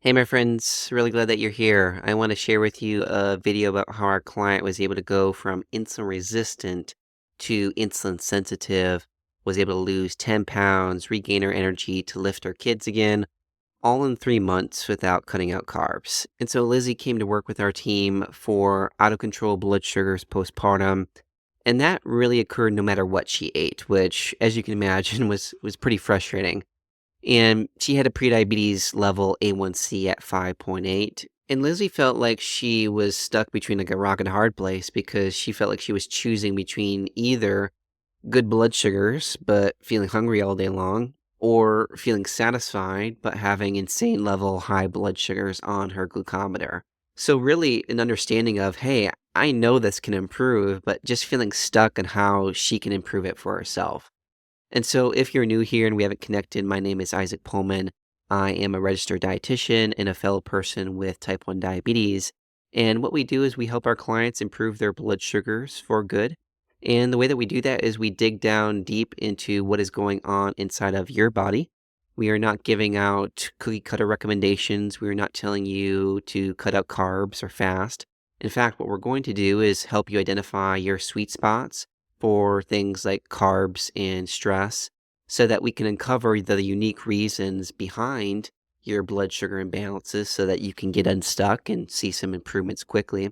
Hey, my friends, really glad that you're here. I want to share with you a video about how our client was able to go from insulin resistant to insulin sensitive, was able to lose 10 pounds, regain her energy to lift her kids again, all in 3 months without cutting out carbs. And so Lizzie came to work with our team for out of control blood sugars postpartum. And that really occurred no matter what she ate, which, as you can imagine, was pretty frustrating. And she had a prediabetes level A1C at 5.8. And Lizzie felt like she was stuck between like a rock and a hard place because she felt like she was choosing between either good blood sugars, but feeling hungry all day long, or feeling satisfied, but having insane level high blood sugars on her glucometer. So, really, an understanding of, hey, I know this can improve, but just feeling stuck on how she can improve it for herself. And so, if you're new here and we haven't connected, my name is Isaac Pohlman. I am a registered dietitian and a fellow person with type 1 diabetes. And what we do is we help our clients improve their blood sugars for good. And the way that we do that is we dig down deep into what is going on inside of your body. We are not giving out cookie cutter recommendations. We are not telling you to cut out carbs or fast. In fact, what we're going to do is help you identify your sweet spots for things like carbs and stress so that we can uncover the unique reasons behind your blood sugar imbalances so that you can get unstuck and see some improvements quickly.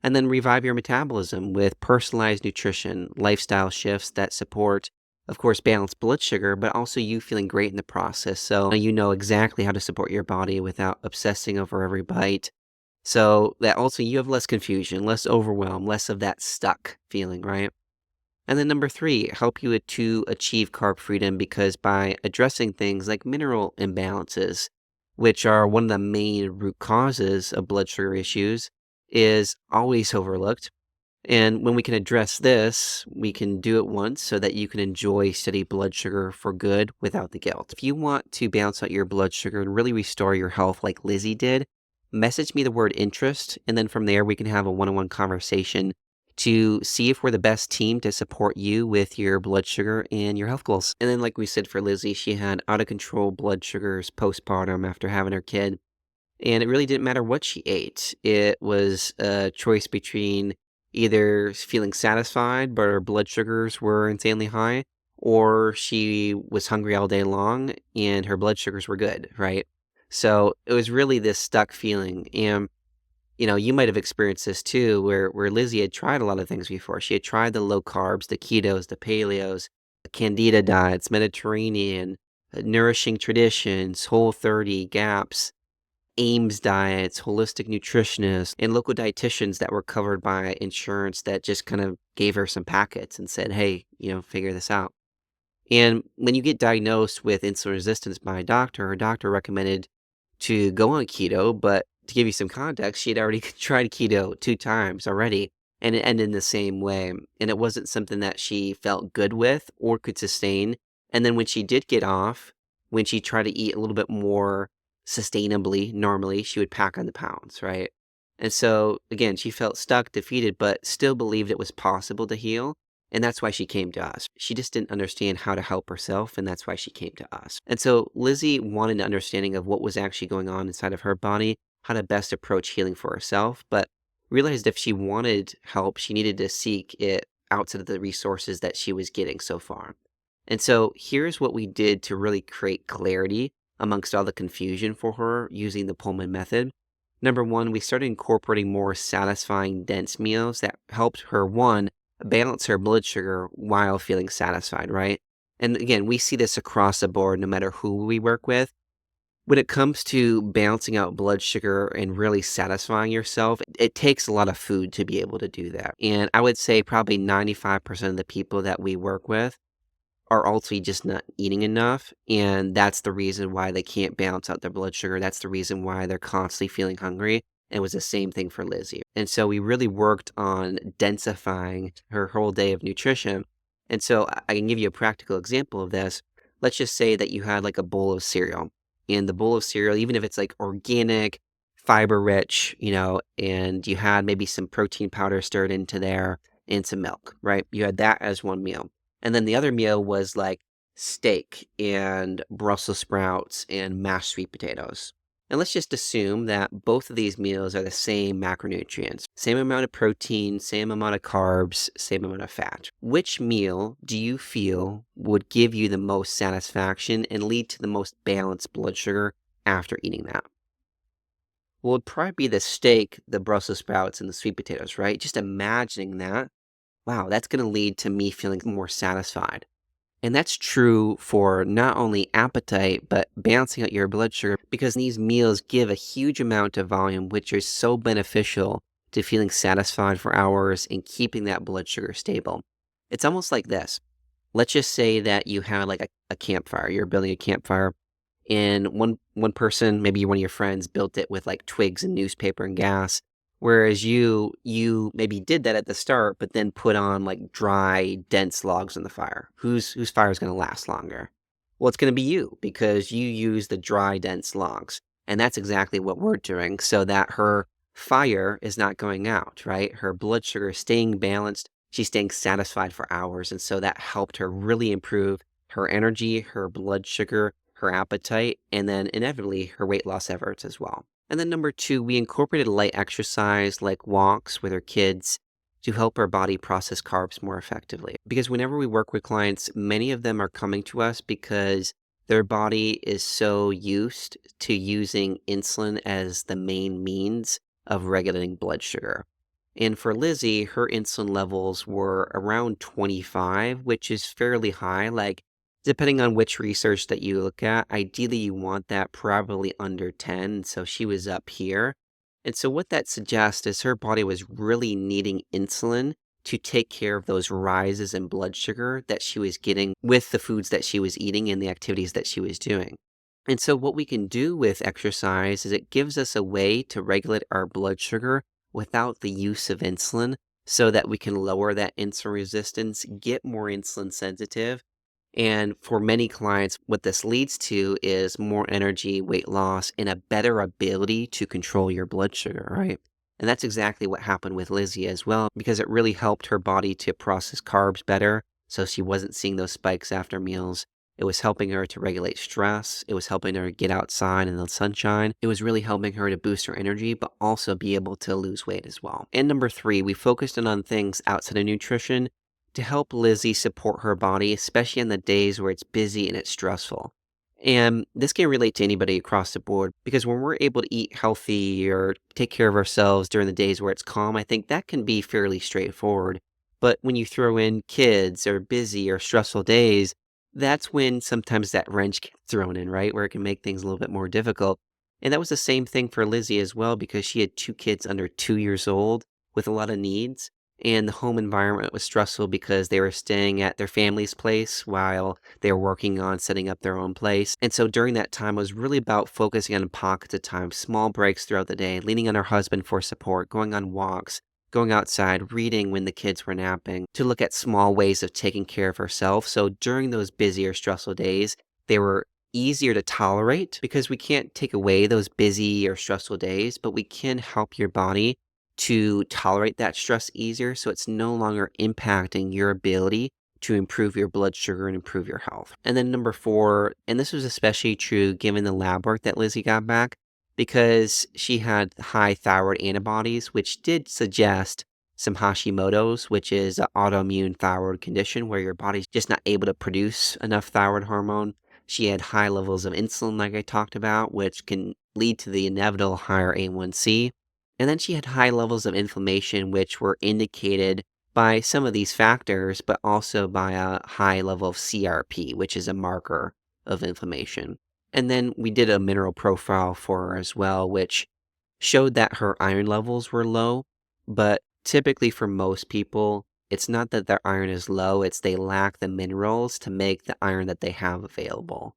And then revive your metabolism with personalized nutrition, lifestyle shifts that support, of course, balanced blood sugar, but also you feeling great in the process. So you know exactly how to support your body without obsessing over every bite. So that also you have less confusion, less overwhelm, less of that stuck feeling, right? And then number three, help you to achieve carb freedom because by addressing things like mineral imbalances, which are one of the main root causes of blood sugar issues, is always overlooked. And when we can address this, we can do it once so that you can enjoy steady blood sugar for good without the guilt. If you want to balance out your blood sugar and really restore your health like Lizzie did, message me the word interest. And then from there, we can have a one on one conversation to see if we're the best team to support you with your blood sugar and your health goals. And then, like we said for Lizzie, she had out of control blood sugars postpartum after having her kid. And it really didn't matter what she ate. It was a choice between either feeling satisfied, but her blood sugars were insanely high, or she was hungry all day long and her blood sugars were good, right? So it was really this stuck feeling. And you might have experienced this too, where Lizzie had tried a lot of things before. She had tried the low carbs, the ketos, the paleos, the candida diets, Mediterranean, nourishing traditions, Whole 30, gaps, Ames diets, holistic nutritionists, and local dietitians that were covered by insurance that just kind of gave her some packets and said, hey, figure this out. And when you get diagnosed with insulin resistance by a doctor, her doctor recommended to go on keto, but to give you some context, she had already tried keto 2 times already, and it ended in the same way. And it wasn't something that she felt good with or could sustain. And then when she did get off, when she tried to eat a little bit more sustainably, normally, she would pack on the pounds, right? And so, again, she felt stuck, defeated, but still believed it was possible to heal. And that's why she came to us. She just didn't understand how to help herself, and that's why she came to us. And so Lizzie wanted an understanding of what was actually going on inside of her body, how to best approach healing for herself, but realized if she wanted help, she needed to seek it outside of the resources that she was getting so far. And so here's what we did to really create clarity amongst all the confusion for her using the Pullman method. Number one, we started incorporating more satisfying, dense meals that helped her, one, balance her blood sugar while feeling satisfied, right? And again, we see this across the board no matter who we work with. When it comes to balancing out blood sugar and really satisfying yourself, it takes a lot of food to be able to do that. And I would say probably 95% of the people that we work with are ultimately just not eating enough. And that's the reason why they can't balance out their blood sugar. That's the reason why they're constantly feeling hungry. And it was the same thing for Lizzie. And so we really worked on densifying her whole day of nutrition. And so I can give you a practical example of this. Let's just say that you had like a bowl of cereal. And the bowl of cereal, even if it's like organic, fiber rich, and you had maybe some protein powder stirred into there and some milk, right? You had that as one meal. And then the other meal was like steak and Brussels sprouts and mashed sweet potatoes. And let's just assume that both of these meals are the same macronutrients, same amount of protein, same amount of carbs, same amount of fat. Which meal do you feel would give you the most satisfaction and lead to the most balanced blood sugar after eating that? Well, it'd probably be the steak, the Brussels sprouts, and the sweet potatoes, right? Just imagining that, wow, that's going to lead to me feeling more satisfied. And that's true for not only appetite, but balancing out your blood sugar because these meals give a huge amount of volume, which is so beneficial to feeling satisfied for hours and keeping that blood sugar stable. It's almost like this. Let's just say that you have like a campfire. You're building a campfire and one person, maybe one of your friends, built it with like twigs and newspaper and gas. Whereas you maybe did that at the start, but then put on like dry, dense logs in the fire. Whose fire is going to last longer? Well, it's going to be you because you use the dry, dense logs, and that's exactly what we're doing, so that her fire is not going out. Right, her blood sugar is staying balanced. She's staying satisfied for hours, and so that helped her really improve her energy, her blood sugar, her appetite, and then inevitably her weight loss efforts as well. And then number two, we incorporated light exercise like walks with our kids to help our body process carbs more effectively. Because whenever we work with clients, many of them are coming to us because their body is so used to using insulin as the main means of regulating blood sugar. And for Lizzie, her insulin levels were around 25, which is fairly high. Like, depending on which research that you look at, ideally you want that probably under 10. So she was up here. And so what that suggests is her body was really needing insulin to take care of those rises in blood sugar that she was getting with the foods that she was eating and the activities that she was doing. And so what we can do with exercise is it gives us a way to regulate our blood sugar without the use of insulin so that we can lower that insulin resistance, get more insulin sensitive. And for many clients, what this leads to is more energy, weight loss, and a better ability to control your blood sugar, right? And that's exactly what happened with Lizzie as well, because it really helped her body to process carbs better. So she wasn't seeing those spikes after meals. It was helping her to regulate stress. It was helping her get outside in the sunshine. It was really helping her to boost her energy, but also be able to lose weight as well. And number three, we focused in on things outside of nutrition to help Lizzie support her body, especially on the days where it's busy and it's stressful. And this can relate to anybody across the board because when we're able to eat healthy or take care of ourselves during the days where it's calm, I think that can be fairly straightforward. But when you throw in kids or busy or stressful days, that's when sometimes that wrench gets thrown in, right? Where it can make things a little bit more difficult. And that was the same thing for Lizzie as well because she had two kids under 2 years old with a lot of needs. And the home environment was stressful because they were staying at their family's place while they were working on setting up their own place. And so during that time, it was really about focusing on pockets of time, small breaks throughout the day, leaning on her husband for support, going on walks, going outside, reading when the kids were napping, to look at small ways of taking care of herself. So during those busy or stressful days, they were easier to tolerate because we can't take away those busy or stressful days, but we can help your body to tolerate that stress easier so it's no longer impacting your ability to improve your blood sugar and improve your health. And then number four, and this was especially true given the lab work that Lizzie got back, because she had high thyroid antibodies, which did suggest some Hashimoto's, which is an autoimmune thyroid condition where your body's just not able to produce enough thyroid hormone. She had high levels of insulin, like I talked about, which can lead to the inevitable higher A1C. And then she had high levels of inflammation, which were indicated by some of these factors, but also by a high level of CRP, which is a marker of inflammation. And then we did a mineral profile for her as well, which showed that her iron levels were low. But typically for most people, it's not that their iron is low, it's they lack the minerals to make the iron that they have available.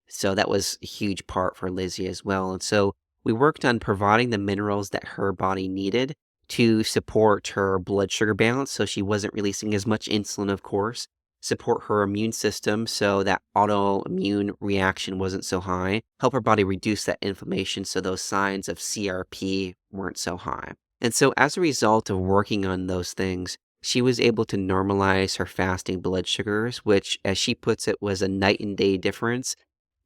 So that was a huge part for Lizzie as well. And so we worked on providing the minerals that her body needed to support her blood sugar balance so she wasn't releasing as much insulin, of course, support her immune system so that autoimmune reaction wasn't so high, help her body reduce that inflammation so those signs of CRP weren't so high. And so as a result of working on those things, she was able to normalize her fasting blood sugars, which, as she puts it, was a night and day difference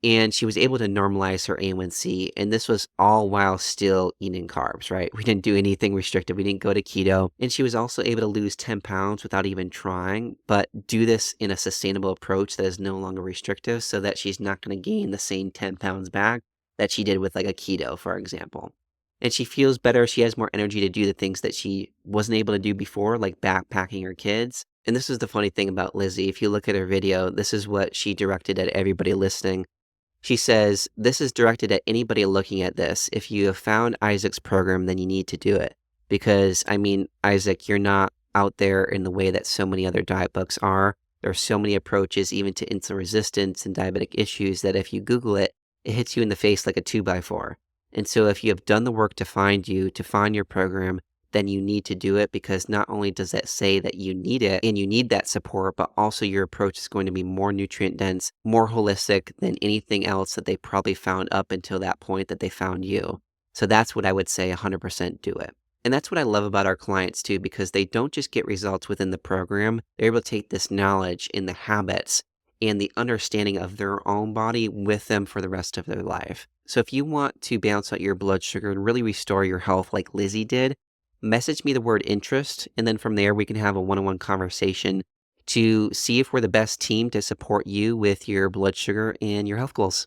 and she was able to normalize her A1C, and this was all while still eating carbs, right? We didn't do anything restrictive. We didn't go to keto. And she was also able to lose 10 pounds without even trying, but do this in a sustainable approach that is no longer restrictive so that she's not going to gain the same 10 pounds back that she did with like a keto, for example. And she feels better. She has more energy to do the things that she wasn't able to do before, like backpacking her kids. And this is the funny thing about Lizzie. If you look at her video, this is what she directed at everybody listening. She says, "This is directed at anybody looking at this. If you have found Isaac's program, then you need to do it." Because, I mean, Isaac, you're not out there in the way that so many other diet books are. There are so many approaches, even to insulin resistance and diabetic issues, that if you Google it, it hits you in the face like a 2x4. And so if you have done the work to find your program, then you need to do it, because not only does that say that you need it and you need that support, but also your approach is going to be more nutrient dense, more holistic than anything else that they probably found up until that point that they found you. So that's what I would say, 100% do it. And that's what I love about our clients too, because they don't just get results within the program. They're able to take this knowledge and the habits and the understanding of their own body with them for the rest of their life. So if you want to balance out your blood sugar and really restore your health like Lizzie did, message me the word interest, and then from there we can have a one-on-one conversation to see if we're the best team to support you with your blood sugar and your health goals.